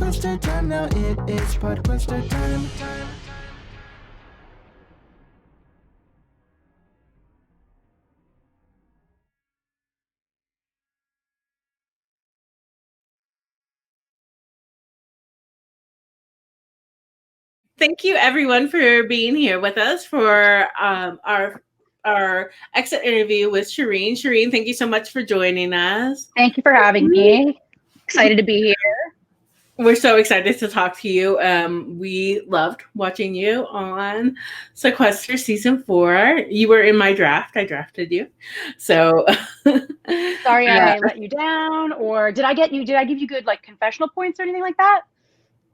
Podquester time now. It is Podquester time. Thank you, everyone, for being here with us for our exit interview with Shirin. Shirin, thank you so much for joining us. Thank you for having me. Excited to be here. We're so excited to talk to you. We loved watching you on Sequester Season 4. You were in my draft. I drafted you. So sorry I let you down, or did I give you good like confessional points or anything like that?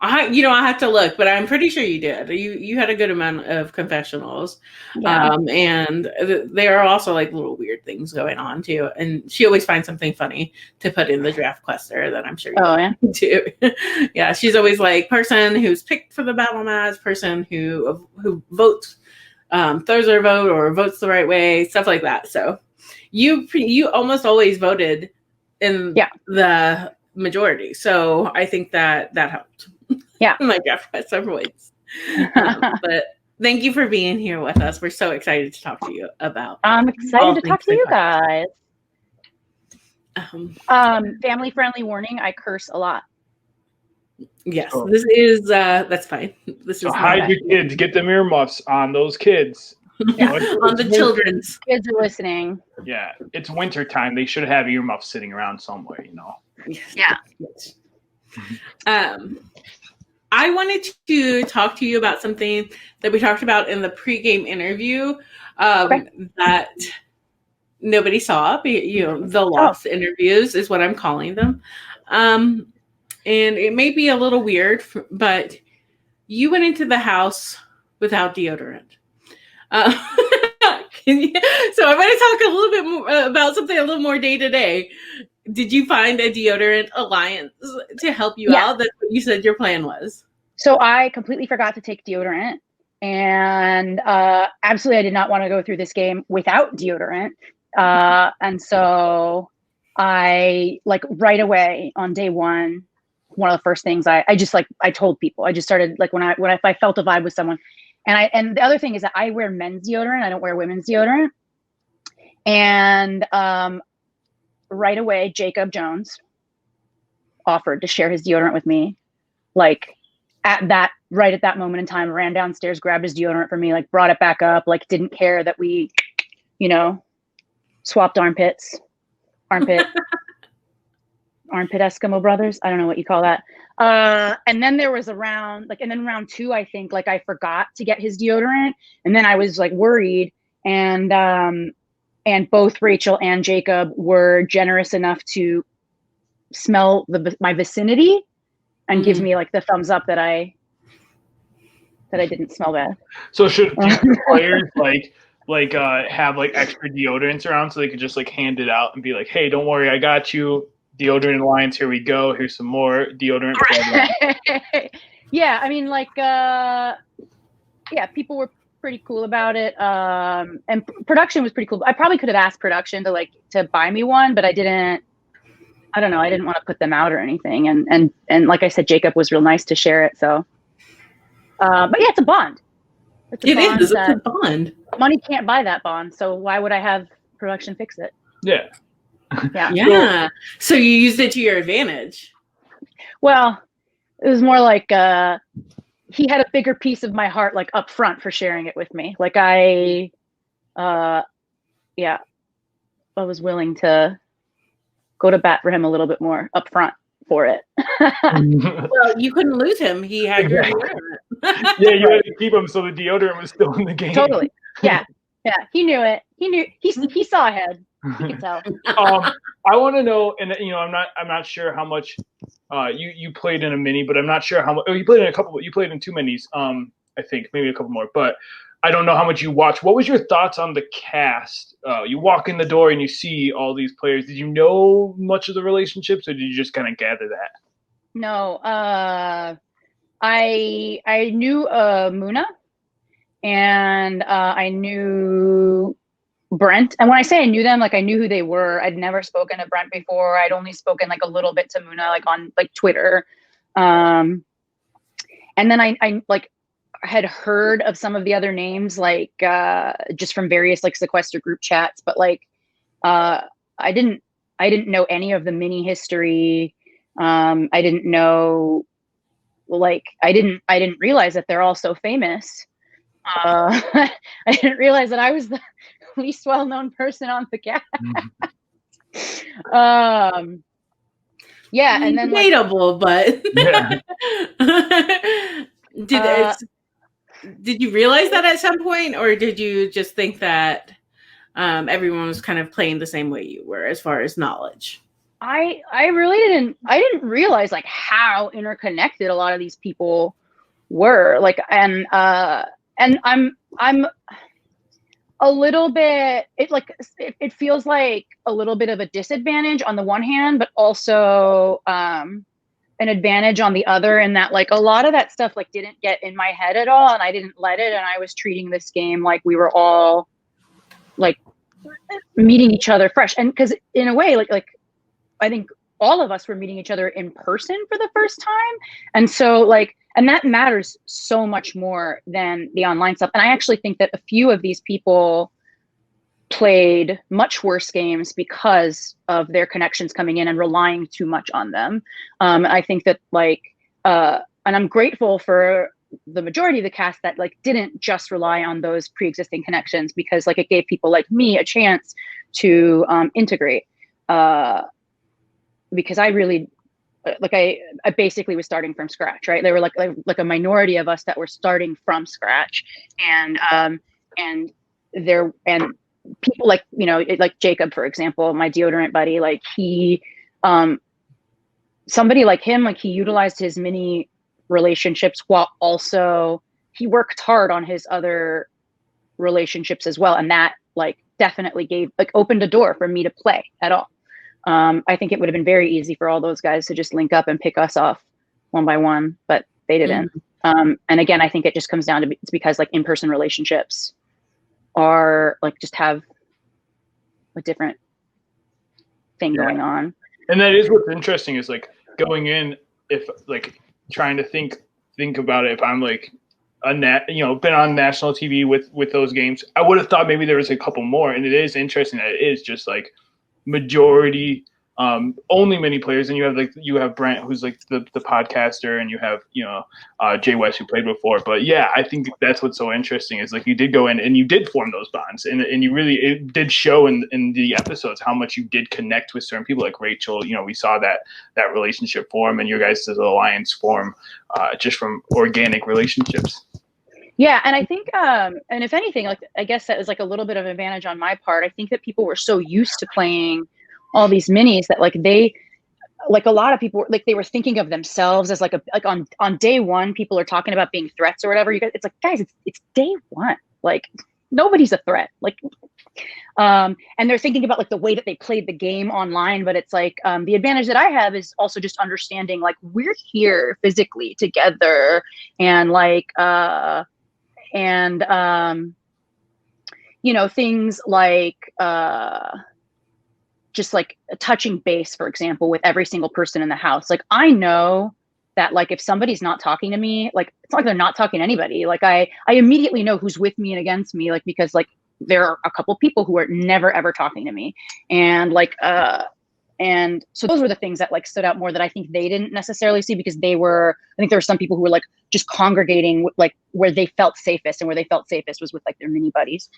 I have to look, but I'm pretty sure you did. You had a good amount of confessionals, and there are also like little weird things going on too. And she always finds something funny to put in the draft quester that I'm sure you too. Yeah, she's always like person who's picked for the battle match, person who votes, throws her vote or votes the right way, stuff like that. So you almost always voted in the majority, so I think that helped. Yeah. My draft quest several ways. But thank you for being here with us. We're so excited to talk to you about. I'm excited to talk to you guys. Family friendly warning, I curse a lot. Yes, this is that's fine. This is hide your kids, get them earmuffs on those kids. Yeah. On the children's kids are listening. Yeah, it's winter time. They should have earmuffs sitting around somewhere, Yeah. I wanted to talk to you about something that we talked about in the pregame interview that nobody saw. The lost interviews is what I'm calling them. And it may be a little weird, but you went into the house without deodorant. So I'm going to talk a little bit more about something a little more day to day. Did you find a Deodorant Alliance to help you out? That's what you said your plan was. So I completely forgot to take deodorant, and absolutely I did not want to go through this game without deodorant. And so I right away on day one of the first things I told people. I just started when I felt a vibe with someone. And the other thing is that I wear men's deodorant. I don't wear women's deodorant. And right away, Jacob Jones offered to share his deodorant with me. Right at that moment in time, ran downstairs, grabbed his deodorant for me, brought it back up, didn't care that we, swapped armpit Eskimo brothers. I don't know what you call that. And then there was a round, and then round 2, I think, I forgot to get his deodorant. And then I was worried. And both Rachel and Jacob were generous enough to smell my vicinity and give me the thumbs up that I didn't smell bad. So should players have extra deodorants around so they could just hand it out and be like, hey, don't worry, I got you. Deodorant Alliance, here we go. Here's some more deodorant. Yeah, I mean, people were pretty cool about it. And production was pretty cool. I probably could have asked production to buy me one, but I didn't want to put them out or anything. And like I said, Jacob was real nice to share it. So, but yeah, it's a bond. It's a bond. Money can't buy that bond. So why would I have production fix it? Yeah. Yeah. So you used it to your advantage. Well, it was more he had a bigger piece of my heart up front for sharing it with me. I was willing to go to bat for him a little bit more up front for it. Well, you couldn't lose him. He had your deodorant. Yeah, you had to keep him so the deodorant was still in the game. Totally. Yeah. He knew it. He saw ahead. You can tell. I want to know, and I'm not sure how much you played in a mini, but I'm not sure how much. Oh, you played in a couple. You played in 2 minis. I think maybe a couple more, but I don't know how much you watched. What was your thoughts on the cast? You walk in the door and you see all these players. Did you know much of the relationships, or did you just kind of gather that? No, I knew Muna, and I knew Brent. And when I say I knew them, I knew who they were. I'd never spoken to Brent before. I'd only spoken a little bit to Muna, on Twitter. And then I like had heard of some of the other names, like just from various like Sequester group chats, but like I didn't know any of the mini history. I didn't know, like I didn't realize that they're all so famous. I didn't realize that I was the least well-known person on the cast. Yeah, and then debatable, but Yeah. did you realize that at some point, or did you just think that everyone was kind of playing the same way you were as far as knowledge? I really didn't realize like how interconnected a lot of these people were, like, and I'm a little bit, it feels like a little bit of a disadvantage on the one hand, but also an advantage on the other, in that like a lot of that stuff like didn't get in my head at all, and I didn't let it, and I was treating this game like we were all like meeting each other fresh. And because in a way, like I think all of us were meeting each other in person for the first time, and so like, and that matters so much more than the online stuff. And I actually think that a few of these people played much worse games because of their connections coming in and relying too much on them. I think that like, and I'm grateful for the majority of the cast that like didn't just rely on those pre-existing connections, because like it gave people like me a chance to integrate. Because I really, like I basically was starting from scratch, right? There were like a minority of us that were starting from scratch, and people like, you know, like Jacob, for example, my deodorant buddy, like he, somebody like him, like he utilized his mini relationships while also he worked hard on his other relationships as well, and that like definitely opened a door for me to play at all. I think it would have been very easy for all those guys to just link up and pick us off one by one, but they didn't. And again, I think it just comes down to, it's because like in-person relationships are like, just have a different thing going on. And that is what's interesting, is like going in, if like trying to think about it, if I'm like been on national TV with those games, I would have thought maybe there was a couple more. And it is interesting that it is just like majority only many players, and you have Brent, who's like the podcaster, and you have Jay West, who played before. But yeah, I think that's what's so interesting, is like you did go in and you did form those bonds, and you really, it did show in the episodes how much you did connect with certain people, like Rachel. We saw that relationship form, and your guys' alliance form just from organic relationships. Yeah, and I think, and if anything, like I guess that was like a little bit of an advantage on my part. I think that people were so used to playing all these minis that like they, like a lot of people, like they were thinking of themselves as like on day one, people are talking about being threats or whatever. You guys, it's like, guys, it's day one. Like nobody's a threat. Like, and they're thinking about like the way that they played the game online, but it's like the advantage that I have is also just understanding like we're here physically together, and like things like just like touching base, for example, with every single person in the house. Like I know that like if somebody's not talking to me, like it's not like they're not talking to anybody. Like I immediately know who's with me and against me, like because like there are a couple people who are never ever talking to me, and like and so those were the things that like stood out more, that I think they didn't necessarily see, because I think there were some people who were like just congregating like where they felt safest, and where they felt safest was with like their mini buddies.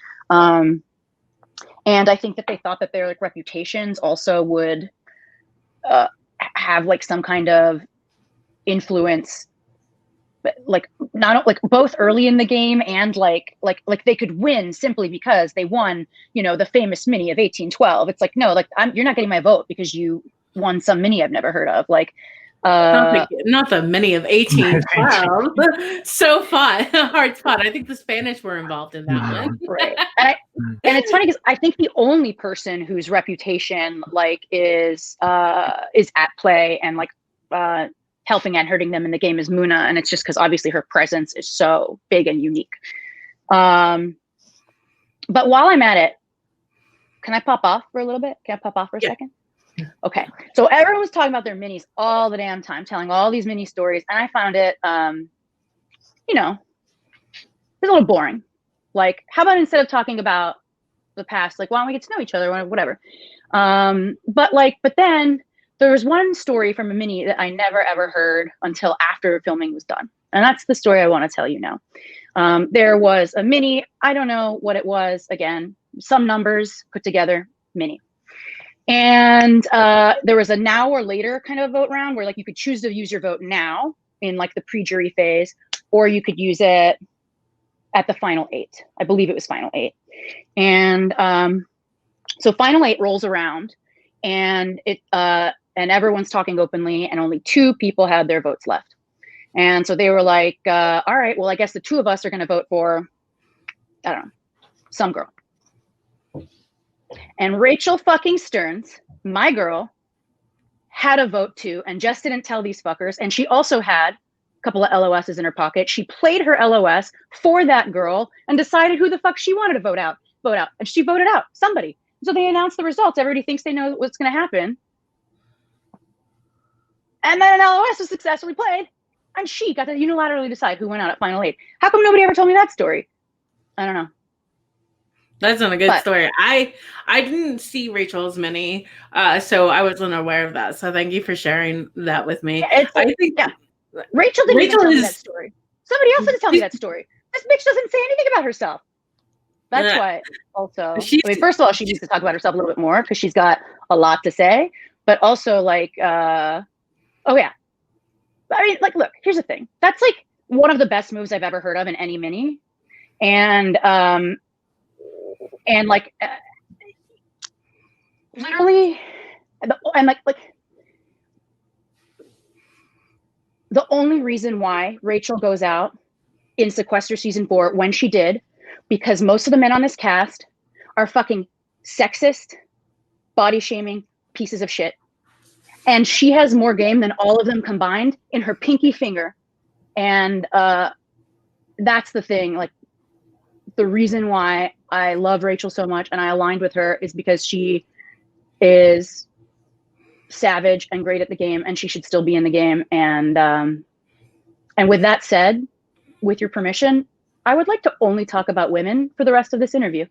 And I think that they thought that their like reputations also would have like some kind of influence, like not like both early in the game, and like they could win simply because they won, the famous mini of 1812. It's like, no, like you're not getting my vote because you won some mini I've never heard of. Like not the mini of 1812. So fun, hard spot. I think the Spanish were involved in that one. Right. And it's funny because I think the only person whose reputation like is at play and like helping and hurting them in the game is Muna, and it's just because obviously her presence is so big and unique. But while I'm at it, can I pop off for a little bit? Can I pop off for a second? Okay, so everyone was talking about their minis all the damn time, telling all these mini stories, and I found it, you know, it's a little boring. Like, how about instead of talking about the past, like, why don't we get to know each other, whatever. But then there was one story from a mini that I never ever heard until after filming was done, and that's the story I want to tell you now. There was a mini, I don't know what it was, again, some numbers put together, mini. And there was a now or later kind of vote round where like you could choose to use your vote now in like the pre-jury phase, or you could use it at the final 8. I believe it was final 8. And so final 8 rolls around, and everyone's talking openly, and only 2 people had their votes left. And so they were like, all right, well, I guess the 2 of us are going to vote for, I don't know, some girl. And Rachel fucking Stearns, my girl, had a vote too, and just didn't tell these fuckers. And she also had a couple of LOSs in her pocket. She played her LOS for that girl and decided who the fuck she wanted to vote out. And she voted out somebody. So they announced the results. Everybody thinks they know what's going to happen. And then an LOS was successfully played, and she got to unilaterally decide who went out at final 8. How come nobody ever told me that story? I don't know. That's not a good story. I didn't see Rachel's mini, so I wasn't aware of that. So thank you for sharing that with me. Yeah, Rachel didn't even tell me that story. Somebody else didn't tell me that story. This bitch doesn't say anything about herself. That's why also, first of all, she needs to talk about herself a little bit more because she's got a lot to say, but also like, oh yeah. I mean, like, look, here's the thing. That's like one of the best moves I've ever heard of in any mini. And like, literally, and like the only reason why Rachel goes out in Sequester season 4 when she did, because most of the men on this cast are fucking sexist, body shaming pieces of shit. And she has more game than all of them combined in her pinky finger. And that's the thing. Like, the reason why I love Rachel so much and I aligned with her is because she is savage and great at the game, and she should still be in the game. And with that said, with your permission, I would like to only talk about women for the rest of this interview.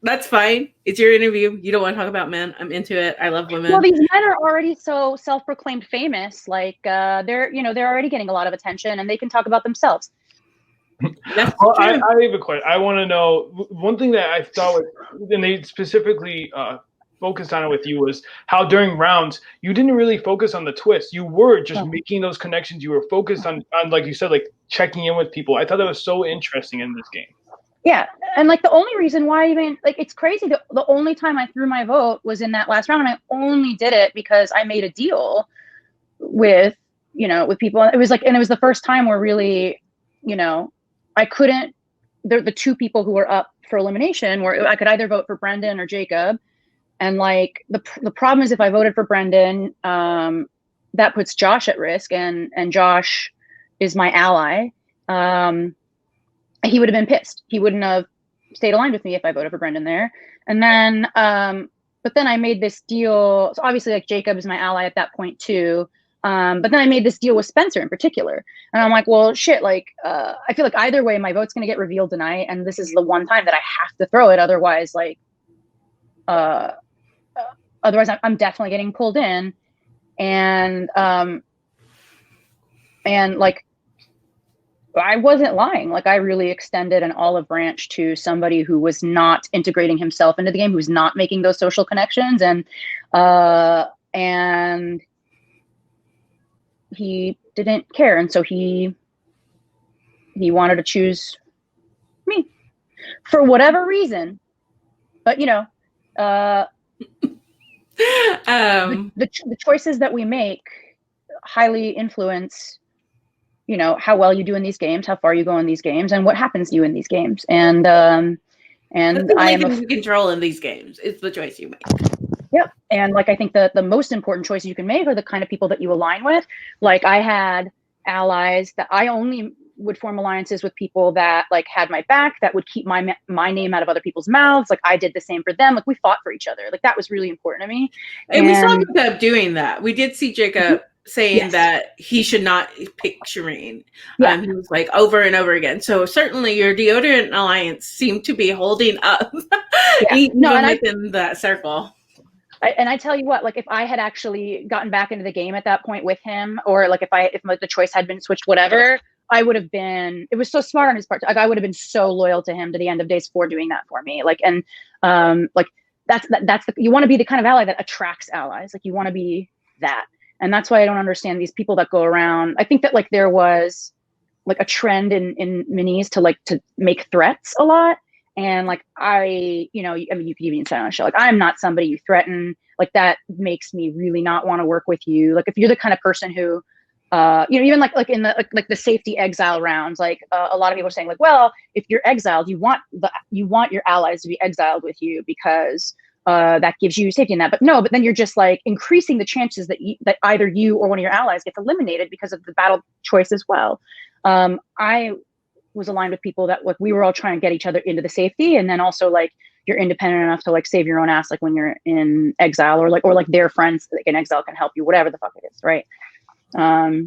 That's fine. It's your interview. You don't want to talk about men. I'm into it. I love women. Well, these men are already so self-proclaimed famous. Like they're already getting a lot of attention, and they can talk about themselves. Well, I have a question. I want to know one thing that I thought, and they specifically focused on it with you, was how during rounds you didn't really focus on the twist. You were just making those connections. You were focused on like you said, like checking in with people. I thought that was so interesting in this game. Yeah, and like the only reason why even like it's crazy. The only time I threw my vote was in that last round, and I only did it because I made a deal with people. It was like, and it was the first time where really, I couldn't. The 2 people who were up for elimination where I could either vote for Brendan or Jacob, and like the problem is if I voted for Brendan, that puts Josh at risk, and Josh is my ally. He would have been pissed. He wouldn't have stayed aligned with me if I voted for Brendan there. And then, but then I made this deal. So obviously, like Jacob is my ally at that point too. But then I made this deal with Spencer in particular. And I'm like, well, shit, like, I feel like either way, my vote's going to get revealed tonight. And this is the one time that I have to throw it. Otherwise, like, I'm definitely getting pulled in. And like, I wasn't lying. Like, I really extended an olive branch to somebody who was not integrating himself into the game, who's not making those social connections. And he didn't care. And so he wanted to choose me for whatever reason. But, the choices that we make highly influence, how well you do in these games, how far you go in these games, and what happens to you in these games. And I am control in these games. It's the choice you make. Yep. And like, I think the most important choices you can make are the kind of people that you align with. Like, I had allies that I only would form alliances with people that like had my back, that would keep my name out of other people's mouths. Like I did the same for them. Like we fought for each other. Like that was really important to me. And we saw Jacob doing that. We did see Jacob saying that he should not pick Shirin. Yeah. He was like over and over again. So certainly your Deodorant Alliance seemed to be holding up even within that circle. And I tell you what, like if I had actually gotten back into the game at that point with him, or like if the choice had been switched, whatever, I would have been, it was so smart on his part. Like I would have been so loyal to him to the end of days for doing that for me. Like, and like you want to be the kind of ally that attracts allies. Like you want to be that. And that's why I don't understand these people that go around. I think that like there was like a trend in minis to make threats a lot. And like you can even say on a show, like I'm not somebody you threaten. Like that makes me really not want to work with you. Like if you're the kind of person who, even like in the safety exile rounds, like a lot of people are saying like, well, if you're exiled, you want your allies to be exiled with you because that gives you safety in that. But then you're just like increasing the chances that either you or one of your allies gets eliminated because of the battle choice as well. I was aligned with people that like we were all trying to get each other into the safety, and then also like you're independent enough to like save your own ass like when you're in exile, or like their friends like in exile can help you, whatever the fuck it is, right? Well,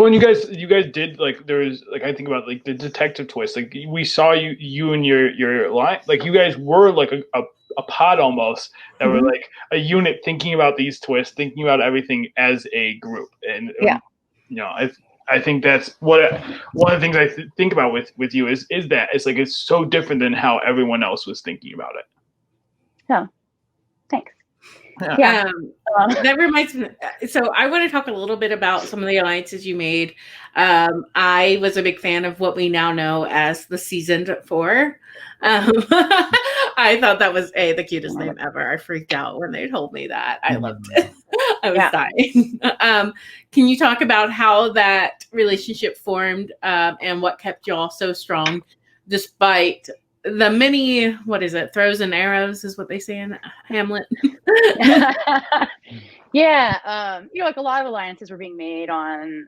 and you guys did like there was like I think about like the detective twist. Like we saw you and your line, like you guys were like a pod almost that were like a unit thinking about these twists, thinking about everything as a group. And I think that's one of the things I think about with you is that it's like it's so different than how everyone else was thinking about it. Oh, thanks. Yeah. That reminds me. So I want to talk a little bit about some of the alliances you made. I was a big fan of what we now know as the Seasoned 4. I thought that was the cutest name ever. I freaked out when they told me that. I loved it. I was dying. Can you talk about how that relationship formed and what kept y'all so strong despite the many, what is it, throws and arrows is what they say in Hamlet? Like a lot of alliances were being made on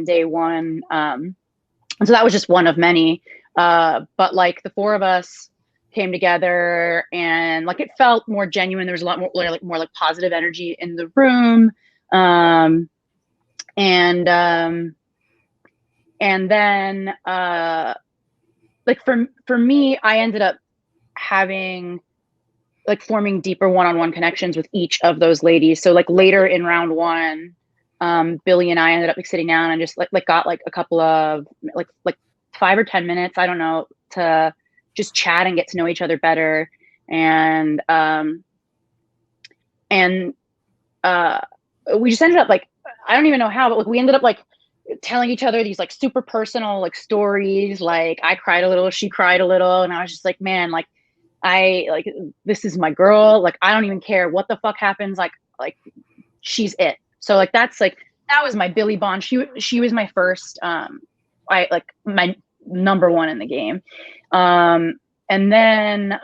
day one. So that was just one of many. But like the four of us came together and like it felt more genuine. There was a lot more positive energy in the room. And then like for me, I ended up forming deeper one-on-one connections with each of those ladies. So like later in round one, Billy and I ended up like sitting down and just like got like a couple of like 5 or 10 minutes, I don't know, to just chat and get to know each other better. And we just ended up like, I don't even know how, but like we ended up like telling each other these like super personal like stories. Like I cried a little, she cried a little, and I was just like, man, like this is my girl. Like I don't even care what the fuck happens. Like she's it. So like that was my Billy Bond. She was my first my number one in the game. And then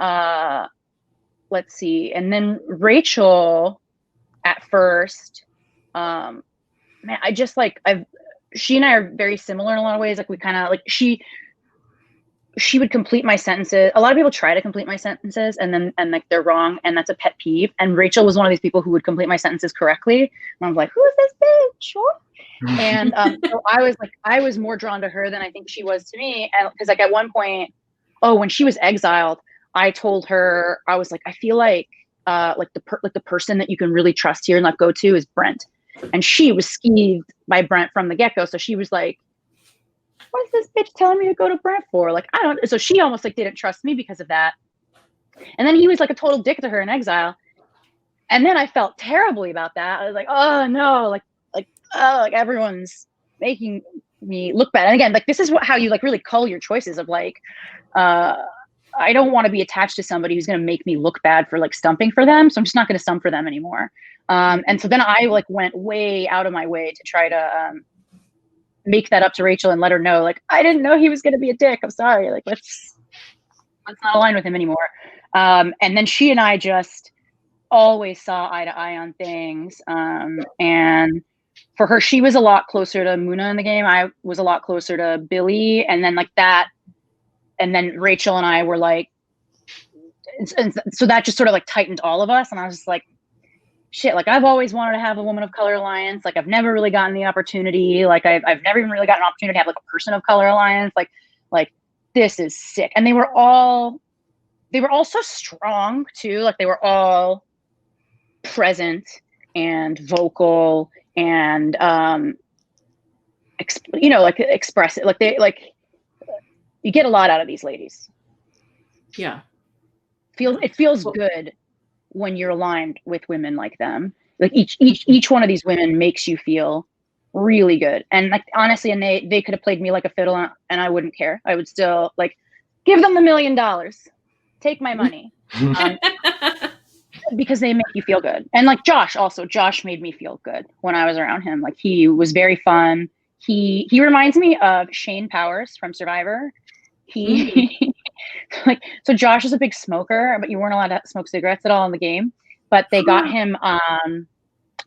let's see. And then Rachel at first, man, I just like she and I are very similar in a lot of ways. Like we kind of like she would complete my sentences. A lot of people try to complete my sentences and like they're wrong, and that's a pet peeve. And Rachel was one of these people who would complete my sentences correctly. And I was like, who is this bitch? And so I was more drawn to her than I think she was to me. And because like at one point, when she was exiled, I told her, I was like, I feel like the person that you can really trust here and let go to is Brent. And she was skeeved by Brent from the get-go. So she was like, what is this bitch telling me to go to Brent for? Like, I don't. So she almost like didn't trust me because of that. And then he was like a total dick to her in exile. And then I felt terribly about that. I was like, oh no, like everyone's making me look bad. And again, like this is how you like really cull your choices of like, I don't want to be attached to somebody who's going to make me look bad for like stumping for them. So I'm just not going to stump for them anymore. And so then I like went way out of my way to try to make that up to Rachel and let her know, like, I didn't know he was going to be a dick. I'm sorry. Like, let's not align with him anymore. And then she and I just always saw eye to eye on things. And for her, she was a lot closer to Muna in the game. I was a lot closer to Billy, and then like that, and then Rachel and I were like, and so that just sort of like tightened all of us. And I was just like, shit, like I've always wanted to have a Woman of Color alliance. Like I've never really gotten the opportunity. Like I've never even really gotten an opportunity to have like a Person of Color alliance. Like this is sick. And they were all so strong too. Like they were all present and vocal and like express it. Like you get a lot out of these ladies. Yeah. It feels good when you're aligned with women like them. Like each one of these women makes you feel really good. And like honestly, and they could have played me like a fiddle and I wouldn't care. I would still like give them $1 million. Take my money. Because they make you feel good. And like Josh made me feel good when I was around him. Like he was very fun. He reminds me of Shane Powers from Survivor. Like, so Josh is a big smoker, but you weren't allowed to smoke cigarettes at all in the game. But they got him, and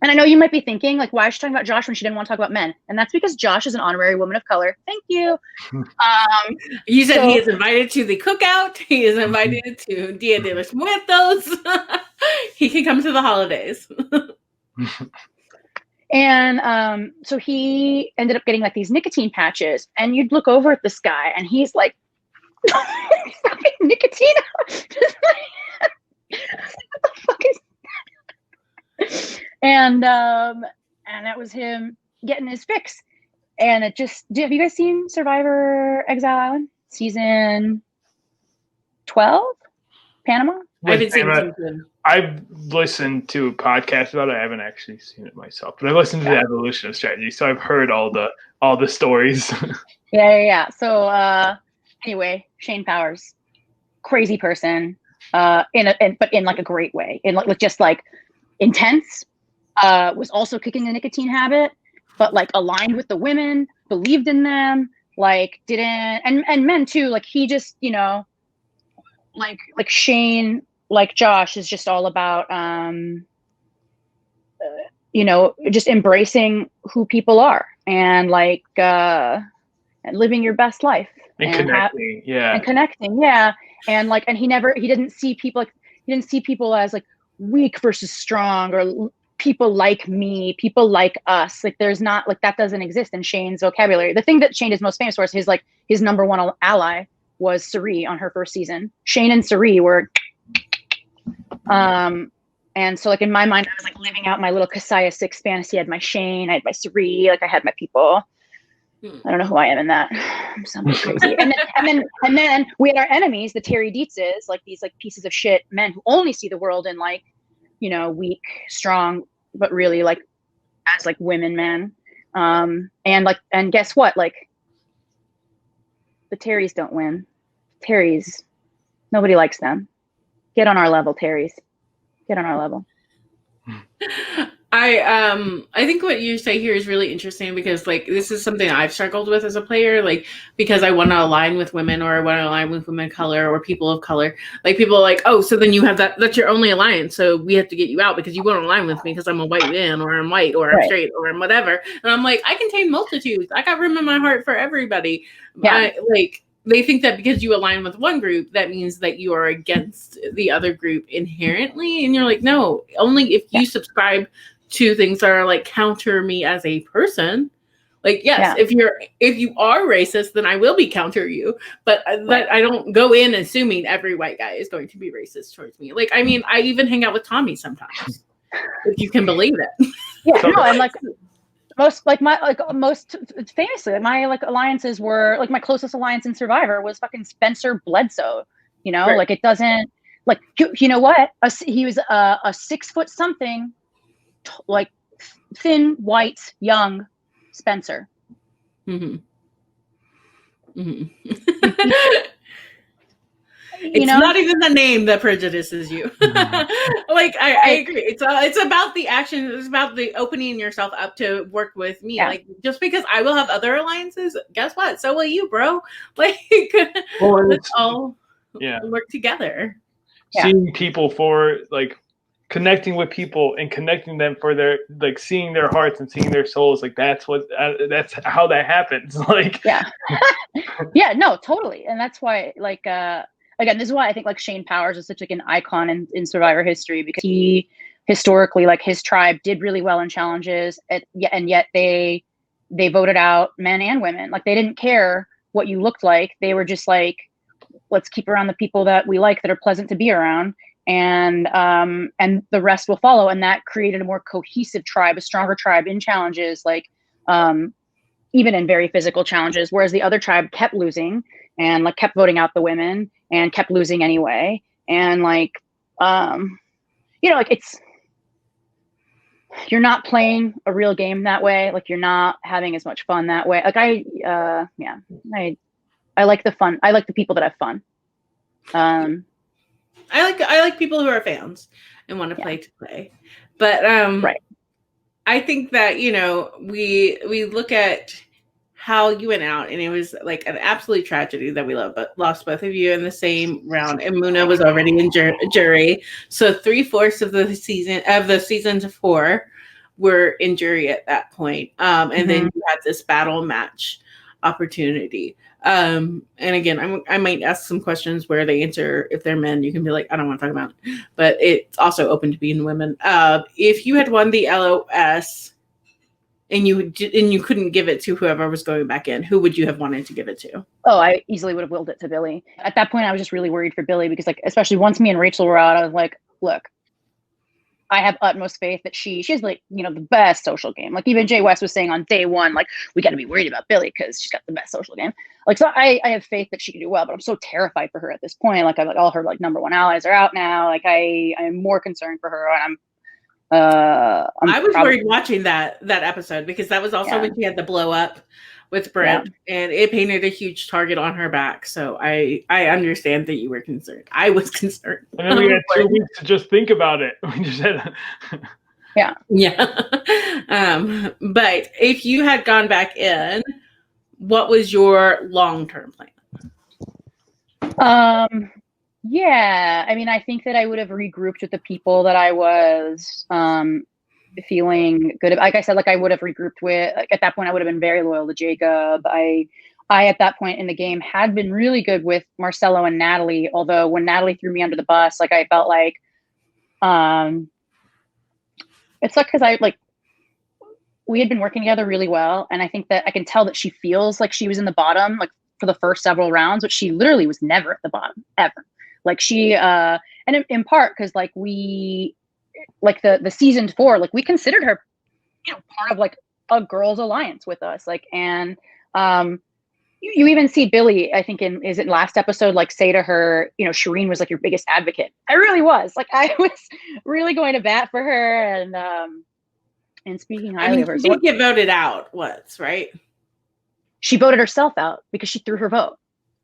I know you might be thinking, like, why is she talking about Josh when she didn't want to talk about men? And that's because Josh is an honorary Woman of Color. Thank you. You said he is invited to the cookout. He is invited to Dia de los Muertos. He can come to the holidays. And so he ended up getting like these nicotine patches, and you'd look over at this guy, and he's like, fucking nicotine. What the fuck is that? And that was him getting his fix. And it just, have you guys seen Survivor Exile Island season 12, Panama? I haven't seen season. I've listened to a podcast about it. I haven't actually seen it myself, but I listened to the evolution of strategy, so I've heard all the stories. Yeah. So anyway, Shane Powers, crazy person, but in like a great way, in like just like intense. Was also kicking the nicotine habit, but like aligned with the women, believed in them, like didn't, and men too. Like he just, like Shane, like Josh is just all about, just embracing who people are and like, and living your best life and connecting. And like, and he didn't see people as like weak versus strong or people like me, people like us. Like there's not, like that doesn't exist in Shane's vocabulary. The thing that Shane is most famous for is his number one ally was Suri on her first season. Shane and Suri were, and so like in my mind, I was like living out my little Kasaya 6 fantasy. I had my Shane, I had my Suri, like I had my people. I don't know who I am in that. I'm something crazy. And then we had our enemies, the Terry Dietzes, like these like pieces of shit men who only see the world in like, weak, strong, but really like as like women, men. And guess what? Like the Terrys don't win. Terrys, nobody likes them. Get on our level, Terrys. Get on our level. I think what you say here is really interesting because like this is something I've struggled with as a player, like because I want to align with women or I want to align with women of color or people of color. Like people are like, oh, so then you have that's your only alliance, so we have to get you out because you won't align with me because I'm a white man or I'm white or I'm straight or I'm whatever. And I'm like, I contain multitudes. I got room in my heart for everybody. Yeah. They think that because you align with one group, that means that you are against the other group inherently. And you're like, no, only if you subscribe to things that are like counter me as a person. Like, yes, if you are racist, then I will be counter you. But that I don't go in assuming every white guy is going to be racist towards me. Like, I mean, I even hang out with Tommy sometimes, if you can believe it. Yeah, no, and like most famously, my like alliances were like my closest alliance in Survivor was fucking Spencer Bledsoe. Like it doesn't like you know what? He was a 6 foot something, like thin, white, young Spencer. Mm-hmm. It's not even the name that prejudices you. Like I agree. It's about the action. It's about the opening yourself up to work with me. Yeah. Like just because I will have other alliances, guess what? So will you, bro. Like let's all work together. Seeing people for like connecting with people and connecting them for their like seeing their hearts and seeing their souls. Like that's how that happens. Like yeah, yeah, no, totally, and that's why like again, this is why I think like Shane Powers is such like an icon in Survivor history, because he historically, like, his tribe did really well in challenges, and yet they voted out men and women. Like, they didn't care what you looked like. They were just like, let's keep around the people that we like, that are pleasant to be around, and the rest will follow. And that created a more cohesive tribe, a stronger tribe in challenges, like even in very physical challenges. Whereas the other tribe kept losing and like kept voting out the women and kept losing anyway. And like like you're not playing a real game that way. Like, you're not having as much fun that way. Like I like the fun. I like the people that have fun. I like people who are fans and want to play. But right. I think that, we look at how you went out, and it was like an absolute tragedy that we lost both of you in the same round. And Muna was already in jury, so 3/4 of the season 4 were in jury at that point. And then you had this battle match opportunity. And again, I might ask some questions where they answer. If they're men, you can be like, I don't want to talk about it. But it's also open to being women. If you had won the LOS and you couldn't give it to whoever was going back in, who would you have wanted to give it to? Oh, I easily would have willed it to Billy. At that point, I was just really worried for Billy, because, like, especially once me and Rachel were out, I was like, look, I have utmost faith that she has, like, the best social game. Like, even Jay West was saying on day one, like, we got to be worried about Billy because she's got the best social game. Like, so I have faith that she can do well, but I'm so terrified for her at this point. Like, all her like number one allies are out now. Like, I am more concerned for her, and I was worried watching that episode, because that was also when she had the blow up with Brent, and it painted a huge target on her back. So I understand that you were concerned. I was concerned. And then we had 2 weeks to just think about it. We just had yeah. But if you had gone back in, what was your long-term plan? Yeah, I mean, I think that I would have regrouped with the people that I was feeling good. Like I said, like, I would have regrouped with, like, at that point, I would have been very loyal to Jacob. I at that point in the game had been really good with Marcelo and Natalie. Although when Natalie threw me under the bus, like, I felt like it's like, because we had been working together really well, and I think that I can tell that she feels like she was in the bottom, like, for the first several rounds, but she literally was never at the bottom, ever. Like, she and in part because, like, we, like, the season 4, like, we considered her part of, like, a girls' alliance with us, like, and you even see Billy, I think, is it last episode, like, say to her, Shirin was like your biggest advocate. I really was, like, I was really going to bat for her, and speaking highly of her. She did get voted out once, right? She voted herself out because she threw her vote.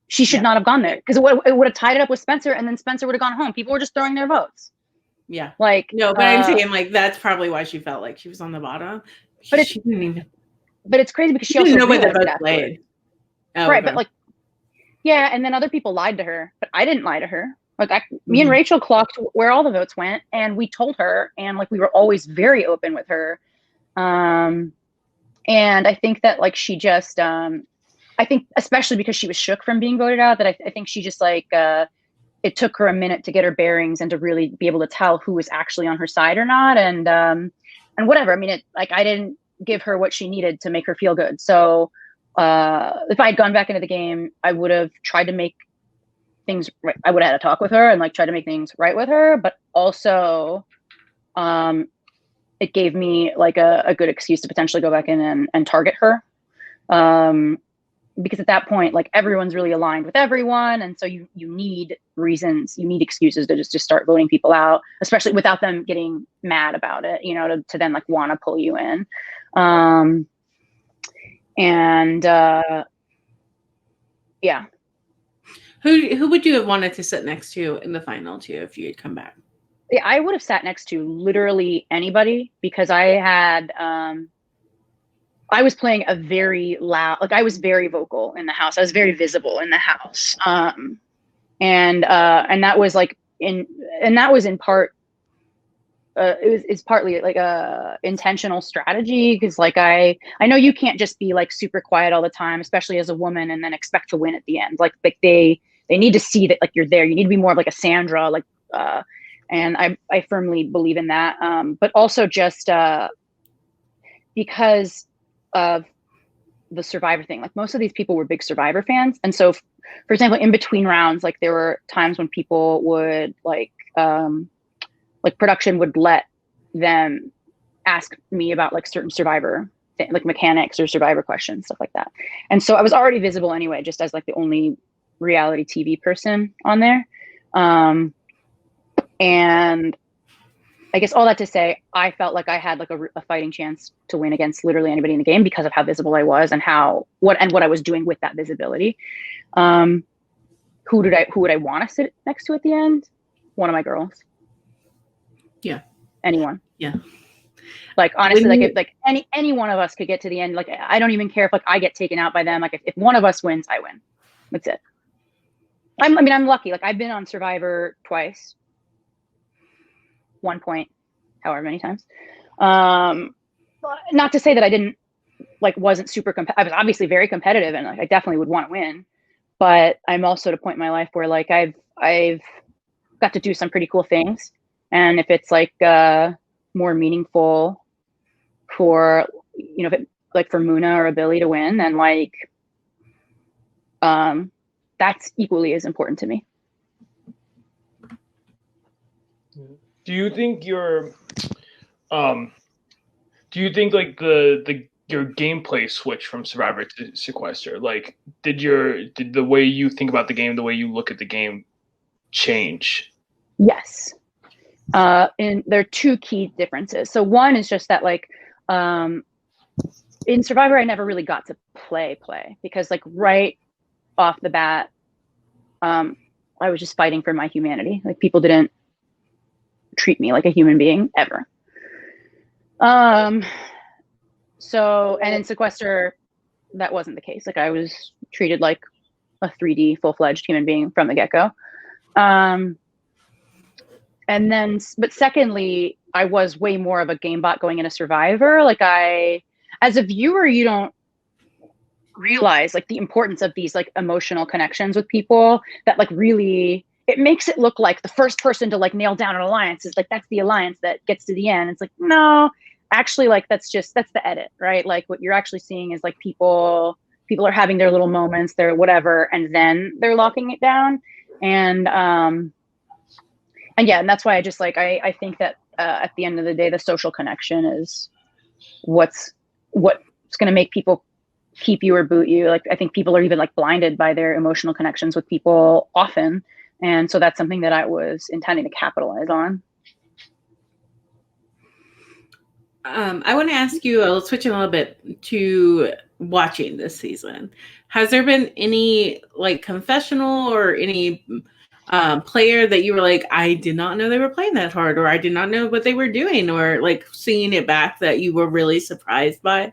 She should not have gone there, because it would have tied it up with Spencer, and then Spencer would have gone home. People were just throwing their votes. Yeah. Like, no, but I'm saying, like, that's probably why she felt like she was on the bottom. But she didn't even. But it's crazy because she didn't also know where the realized vote played. Oh, right, okay. but like, yeah, and then other people lied to her, but I didn't lie to her. Like, me and Rachel clocked where all the votes went, and we told her, and like, we were always very open with her. And I think that, like, she just, I think, especially because she was shook from being voted out, that I think she just, like, it took her a minute to get her bearings and to really be able to tell who was actually on her side or not. And whatever. I mean, I didn't give her what she needed to make her feel good. So if I had gone back into the game, I would have tried to make things right. I would have had a talk with her and, like, try to make things right with her. But also, it gave me, like, a good excuse to potentially go back in and target her. Because at that point, like, everyone's really aligned with everyone. And so you need reasons, you need excuses to just start voting people out, especially without them getting mad about it, to then, like, want to pull you in. Yeah. Who would you have wanted to sit next to in the final two if you had come back? Yeah, I would have sat next to literally anybody, because I had, I was playing a very loud, like, I was very vocal in the house. I was very visible in the house. And that was, like, and that was in part it's partly like a intentional strategy, because like I know you can't just be like super quiet all the time, especially as a woman, and then expect to win at the end. Like they need to see that like you're there. You need to be more of like a Sandra, like and I firmly believe in that. But also just because of the Survivor thing, like most of these people were big Survivor fans, and so for example, in between rounds, like there were times when people would like production would let them ask me about like certain Survivor like mechanics or Survivor questions, stuff like that. And so I was already visible anyway, just as like the only reality TV person on there. And I guess all that to say, I felt like I had like a fighting chance to win against literally anybody in the game because of how visible I was and what I was doing with that visibility. Who would I want to sit next to at the end? One of my girls. Yeah. Anyone. Yeah. Like honestly, if any one of us could get to the end, like I don't even care if like I get taken out by them. Like if one of us wins, I win. That's it. I'm lucky. Like I've been on Survivor twice. 1 point, however many times. Not to say that I didn't wasn't super I was obviously very competitive, and like I definitely would want to win. But I'm also at a point in my life where like I've got to do some pretty cool things, and if it's like more meaningful for if it like for Muna or a Billy to win, then like that's equally as important to me. Do you think your like your gameplay switch from Survivor to Sequester? Like did the way you think about the game, the way you look at the game change? Yes. And there are two key differences. So one is just that like in Survivor I never really got to play because like right off the bat I was just fighting for my humanity. Like people didn't treat me like a human being ever. So, and in Sequester, that wasn't the case. Like I was treated like a 3D full-fledged human being from the get-go. And then, but secondly, I was way more of a game bot going into Survivor. Like as a viewer, you don't realize like the importance of these like emotional connections with people that like really, it makes it look like the first person to like nail down an alliance is like, that's the alliance that gets to the end. It's like, no, actually like, that's the edit, right? Like what you're actually seeing is like people are having their little moments, they're whatever, and then they're locking it down. And yeah, and that's why I just like, I think that at the end of the day, the social connection is what's going to make people keep you or boot you. Like, I think people are even like blinded by their emotional connections with people often. And so that's something that I was intending to capitalize on. I want to ask you, let's switch a little bit to watching this season. Has there been any like confessional or any player that you were like, I did not know they were playing that hard, or I did not know what they were doing, or like seeing it back that you were really surprised by?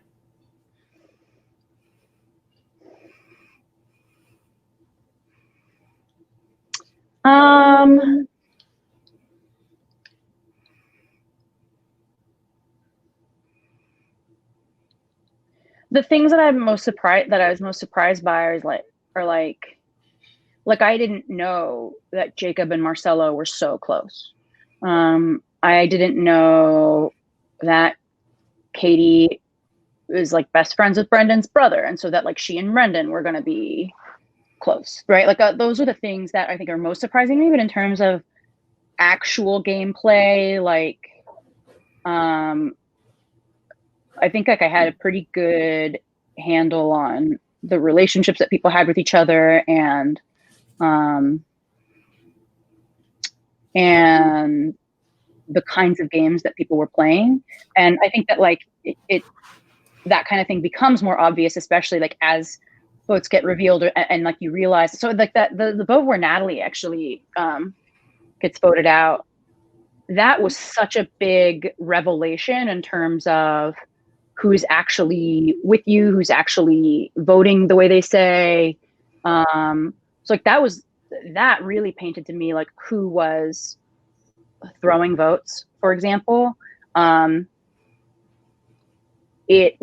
The things that I was most surprised by are like I didn't know that Jacob and Marcelo were so close. I didn't know that Katie is like best friends with Brendan's brother, and so that like she and Brendan were going to be close, right? Like those are the things that I think are most surprising to me. But in terms of actual gameplay, like I think like I had a pretty good handle on the relationships that people had with each other, and the kinds of games that people were playing. And I think that like it that kind of thing becomes more obvious, especially like as votes get revealed and like you realize. So like that the vote where Natalie actually gets voted out, that was such a big revelation in terms of who's actually with you, who's actually voting the way they say. So like that really painted to me like who was throwing votes, for example, it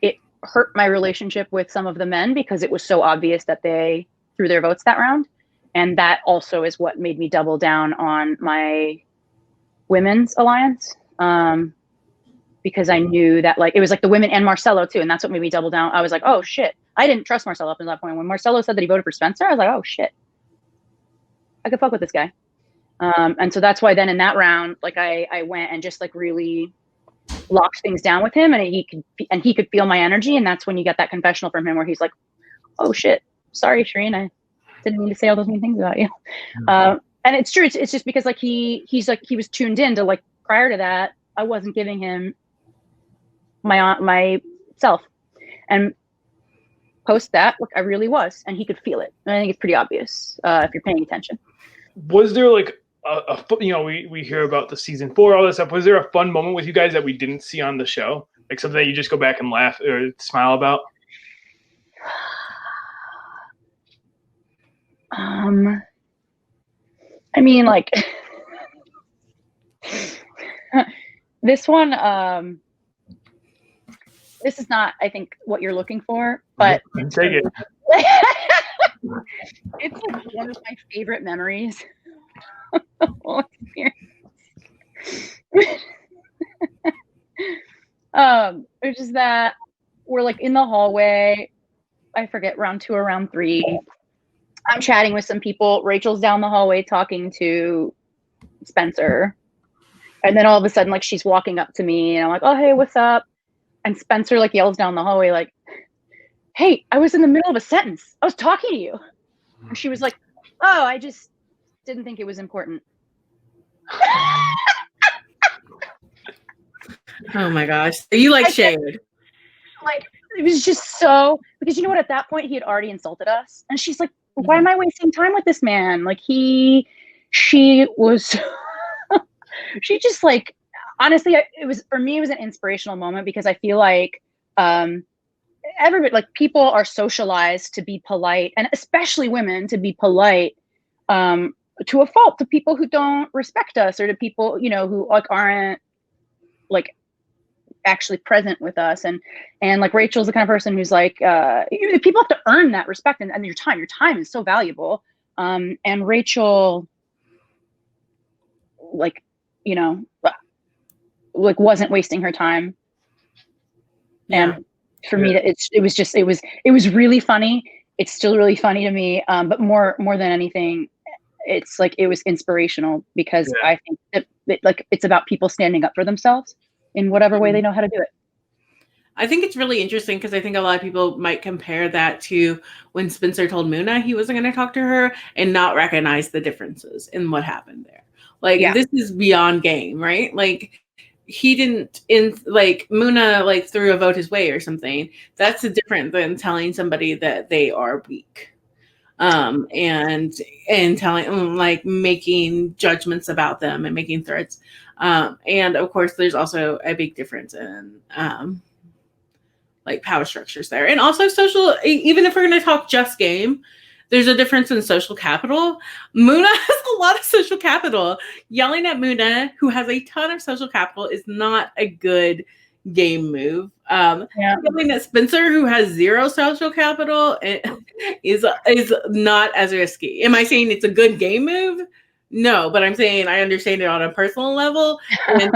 it hurt my relationship with some of the men because it was so obvious that they threw their votes that round. And that also is what made me double down on my women's alliance. Because I knew that like, it was like the women and Marcelo too. And that's what made me double down. I was like, oh shit. I didn't trust Marcelo up until that point. When Marcelo said that he voted for Spencer, I was like, oh shit, I could fuck with this guy. And so that's why then in that round, like I went and just like really locked things down with him, and he could feel my energy. And that's when you get that confessional from him where he's like, oh shit, sorry, Shirin, I didn't mean to say all those mean things about you. And it's true. It's just because like he was tuned in to, like, prior to that, I wasn't giving him myself, and post that, look, I really was, and he could feel it. And I think it's pretty obvious if you're paying attention. Was there like we hear about the season 4, all that stuff. Was there a fun moment with you guys that we didn't see on the show? Like something that you just go back and laugh or smile about? I mean, like this one, this is not, I think, what you're looking for, but take it. It's like one of my favorite memories. Which is that we're like in the hallway. I forget, round 2 or round 3. I'm chatting with some people. Rachel's down the hallway talking to Spencer. And then all of a sudden, like, she's walking up to me and I'm like, oh, hey, what's up? And Spencer like yells down the hallway, like, hey, I was in the middle of a sentence. I was talking to you. And she was like, oh, I just didn't think it was important. Oh my gosh. You like shared. Like, it was just so, because you know what, at that point he had already insulted us. And she's like, why am I wasting time with this man? Like she was, she just like, honestly, it was, for me, it was an inspirational moment because I feel like everybody, like, people are socialized to be polite, and especially women to be polite to a fault, to people who don't respect us, or to people, you know, who like aren't like actually present with us. And like Rachel's the kind of person who's like, people have to earn that respect, and your time is so valuable. And Rachel, like, you know, like wasn't wasting her time. Yeah. And for me, it was really funny. It's still really funny to me. But more than anything, it's like, it was inspirational because I think that it's about people standing up for themselves in whatever way they know how to do it. I think it's really interesting because I think a lot of people might compare that to when Spencer told Muna he wasn't going to talk to her and not recognize the differences in what happened there. Like, this is beyond game, right? Like, he didn't, like, Muna, like, threw a vote his way or something. That's different than telling somebody that they are weak. And telling, like, making judgments about them and making threats. And of course, there's also a big difference in, like, power structures there. And also social, even if we're going to talk just game, there's a difference in social capital. Muna has a lot of social capital. Yelling at Muna, who has a ton of social capital, is not a good game move. Yelling at Spencer, who has 0 social capital, is not as risky. Am I saying it's a good game move? No, but I'm saying I understand it on a personal level, and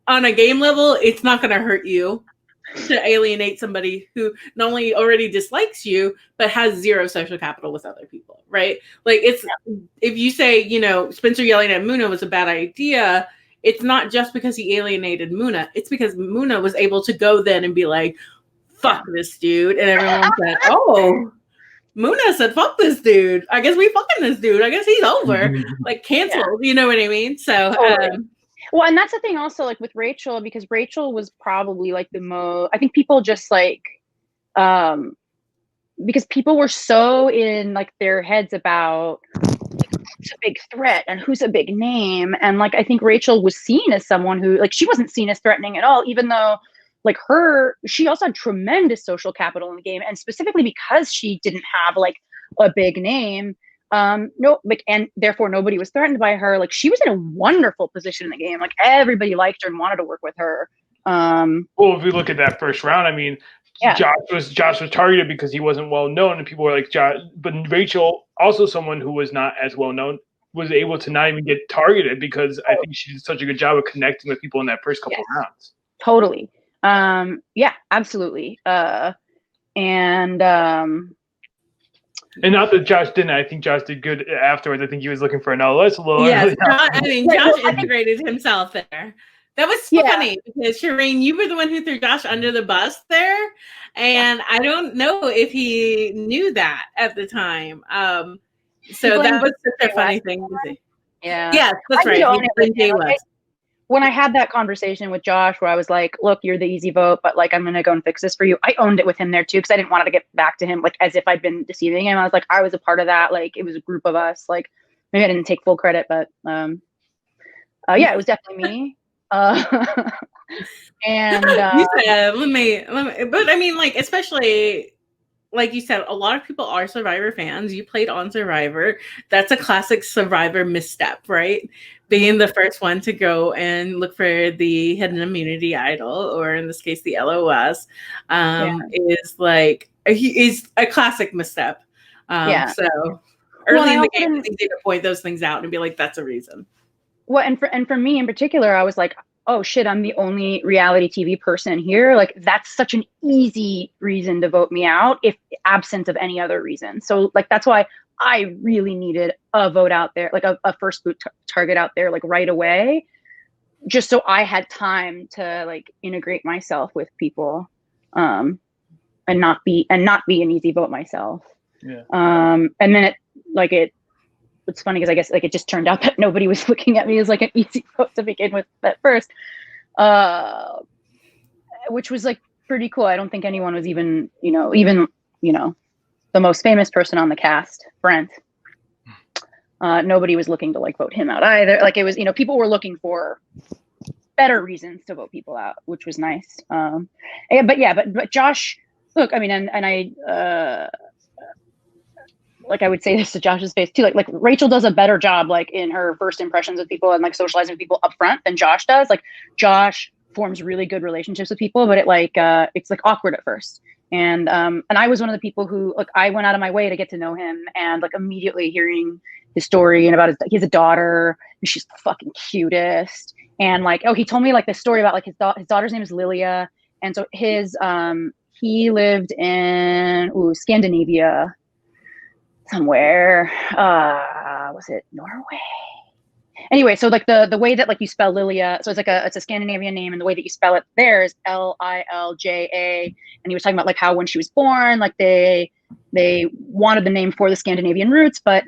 on a game level, it's not going to hurt you to alienate somebody who not only already dislikes you, but has 0 social capital with other people, right? Like, it's, if you say, you know, Spencer yelling at Muna was a bad idea, it's not just because he alienated Muna. It's because Muna was able to go then and be like, fuck this dude. And everyone said, oh, Muna said, fuck this dude. I guess we fucking this dude. I guess he's over. Like, canceled. You know what I mean? So, well, and that's the thing also, like, with Rachel, because Rachel was probably like the most, I think people just like, because people were so in like their heads about who's a big threat and who's a big name. And like, I think Rachel was seen as someone who, like, she wasn't seen as threatening at all, even though like she also had tremendous social capital in the game. And specifically because she didn't have like a big name, No, like, and therefore nobody was threatened by her. Like, she was in a wonderful position in the game. Like, everybody liked her and wanted to work with her. Well, if we look at that first round, I mean, Yeah. Josh was targeted because he wasn't well known, and people were like, Josh. But Rachel, also someone who was not as well known, was able to not even get targeted because I think she did such a good job of connecting with people in that first couple of rounds. Totally. Yeah, absolutely. And not that Josh didn't. I think Josh did good afterwards. I think he was looking for an LS a little Yes, early. Josh integrated himself there. That was so funny because Shirin, you were the one who threw Josh under the bus there, and I don't know if he knew that at the time. So that was such a funny thing to see. Yeah. Yes, that's right. When I had that conversation with Josh, where I was like, "Look, you're the easy vote, but like, I'm gonna go and fix this for you." I owned it with him there too, because I didn't want to get back to him like as if I'd been deceiving him. I was like, I was a part of that. Like, it was a group of us. Like, maybe I didn't take full credit, but yeah, it was definitely me. And you said, let me, but I mean, like, especially like you said, a lot of people are Survivor fans. You played on Survivor. That's a classic Survivor misstep, right? Being the first one to go and look for the hidden immunity idol, or in this case, the LOS, is like is a classic misstep. So early in the game, it's easy to point those things out and be like, "That's a reason." Well, and for me in particular, I was like, oh shit, I'm the only reality TV person here. Like, that's such an easy reason to vote me out, if absent of any other reason. So like, that's why I really needed a vote out there, like a first boot target out there, like right away, just so I had time to like integrate myself with people, and not be an easy vote myself. Yeah. And then it's funny because I guess like it just turned out that nobody was looking at me as like an easy vote to begin with at first, which was like pretty cool. I don't think anyone was even the most famous person on the cast, Brent. Nobody was looking to like vote him out either. Like, it was, people were looking for better reasons to vote people out, which was nice. But Josh, look, I mean, and I, like, I would say this to Josh's face too. Like Rachel does a better job, like, in her first impressions with people and like socializing with people up front than Josh does. Like, Josh forms really good relationships with people, but it's like awkward at first. And I was one of the people who, like, I went out of my way to get to know him, and like immediately hearing his story and about he has a daughter and she's the fucking cutest. And like, he told me like this story about like his daughter's name is Lilia. And so he lived in Scandinavia somewhere. Was it Norway? Anyway, so like the way that like you spell Lilia, so it's a Scandinavian name, and the way that you spell it there is Lilja. And he was talking about like how when she was born, like they wanted the name for the Scandinavian roots, but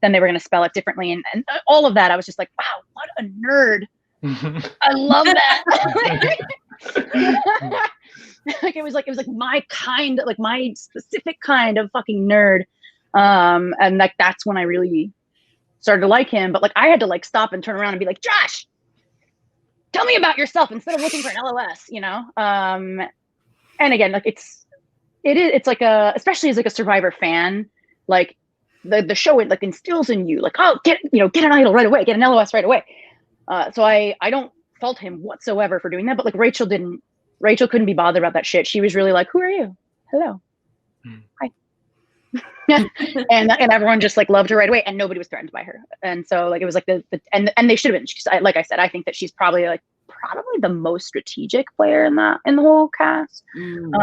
then they were going to spell it differently, and all of that. I was just like, wow, what a nerd. I love that. Like it was like my kind, like my specific kind of fucking nerd. And like that's when I really started to like him. But like I had to like stop and turn around and be like, Josh, tell me about yourself instead of looking for an LOS, and again, like it's like especially as like a Survivor fan, like the show, it like instills in you like, oh, get an idol right away, get an LOS right away. So I don't fault him whatsoever for doing that, but like Rachel couldn't be bothered about that shit. She was really like, who are you? Hello. Hi. and everyone just like loved her right away, and nobody was threatened by her. And so like it was like and they should have been. Like I said, I think that she's probably the most strategic player in the whole cast. And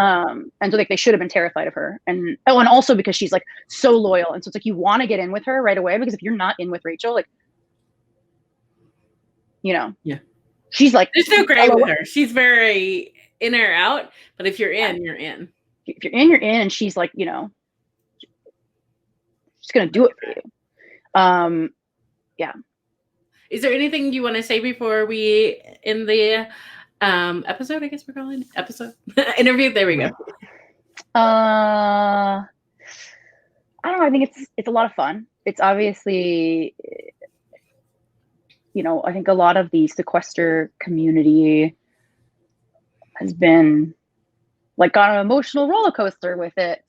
so like they should have been terrified of her. And also because she's like so loyal, and so it's like you want to get in with her right away, because if you're not in with Rachel, like she's like, there's no gray with her. She's very in or out, but if you're in, you're in. If you're in, you're in, and she's like, she's gonna do it for you. Yeah. Is there anything you want to say before we end the episode? I guess we're calling it episode interview. There we go. I don't know. I think it's a lot of fun. It's obviously, I think a lot of the Sequester community has been like on an emotional roller coaster with it.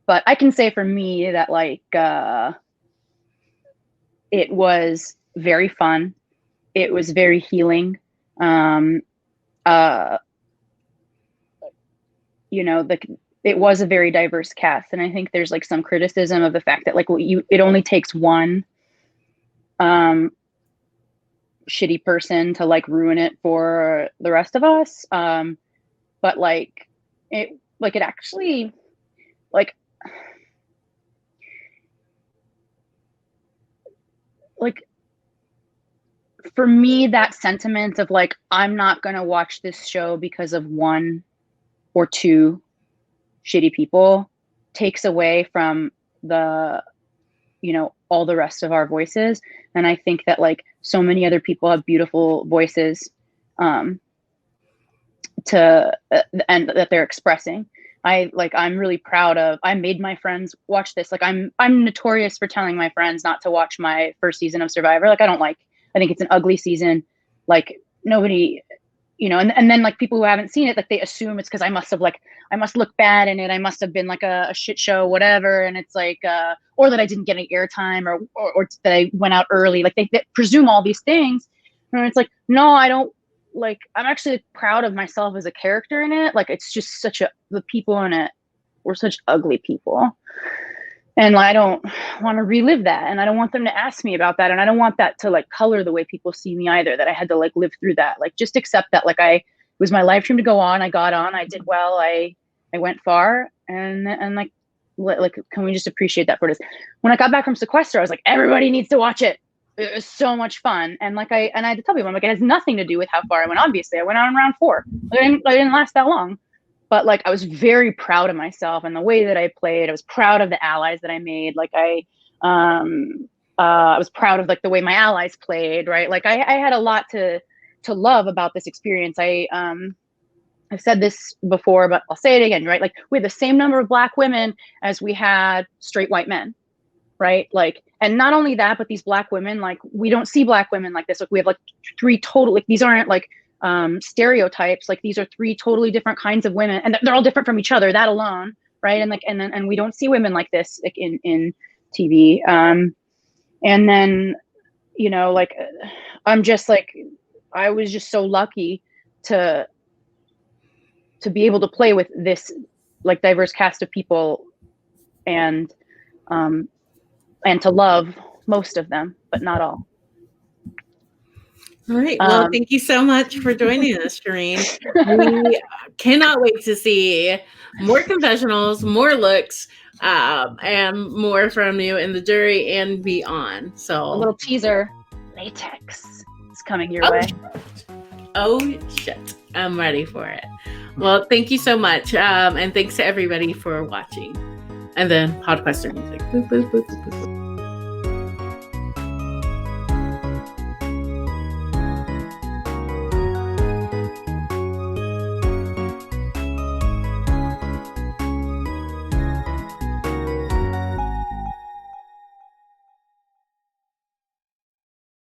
but I can say for me that like it was very fun. It was very healing. You know, it was a very diverse cast, and I think there's like some criticism of the fact that like it only takes one shitty person to like ruin it for the rest of us. But like it actually like for me, that sentiment of like, I'm not going to watch this show because of one or two shitty people takes away from the, you know, all the rest of our voices. And I think that like so many other people have beautiful voices and that they're expressing. I'm really proud of, I made my friends watch this. Like I'm notorious for telling my friends not to watch my first season of Survivor. Like I think it's an ugly season. Like nobody, you know, and then like people who haven't seen it, like they assume it's because I must look bad in it. I must have been like a shit show, whatever. And it's like, or that I didn't get any airtime or that I went out early. Like they presume all these things. And it's like, no, I don't. Like, I'm actually proud of myself as a character in it. Like, it's just the people in it were such ugly people. And like, I don't want to relive that. And I don't want them to ask me about that. And I don't want that to like color the way people see me either, that I had to like live through that. Like, just accept that, like, it was my live stream to go on. I got on, I did well. I went far and like, can we just appreciate that for this? When I got back from Sequester, I was like, everybody needs to watch it. It was so much fun. And like, I had to tell people, I'm like, it has nothing to do with how far I went. Obviously I went on round 4. I didn't last that long, but like, I was very proud of myself and the way that I played. I was proud of the allies that I made. Like I was proud of like the way my allies played, right? Like I had a lot to love about this experience. I've said this before, but I'll say it again, right? Like we had the same number of Black women as we had straight white men. Right. Like, and not only that, but these Black women, like we don't see Black women like this. Like we have like 3 total, like these aren't like stereotypes. Like these are 3 totally different kinds of women and they're all different from each other, that alone. Right. And like, and we don't see women like this like in TV. And then, you know, like I'm just like, I was just so lucky to be able to play with this like diverse cast of people and to love most of them, but not all. All right. Well, thank you so much for joining us, Shirin. We cannot wait to see more confessionals, more looks, and more from you in the jury and beyond. So a little teaser, latex is coming your way. Oh, shit. I'm ready for it. Well, thank you so much. And thanks to everybody for watching. And then Podquester music. Boop, boop, boop, boop, boop.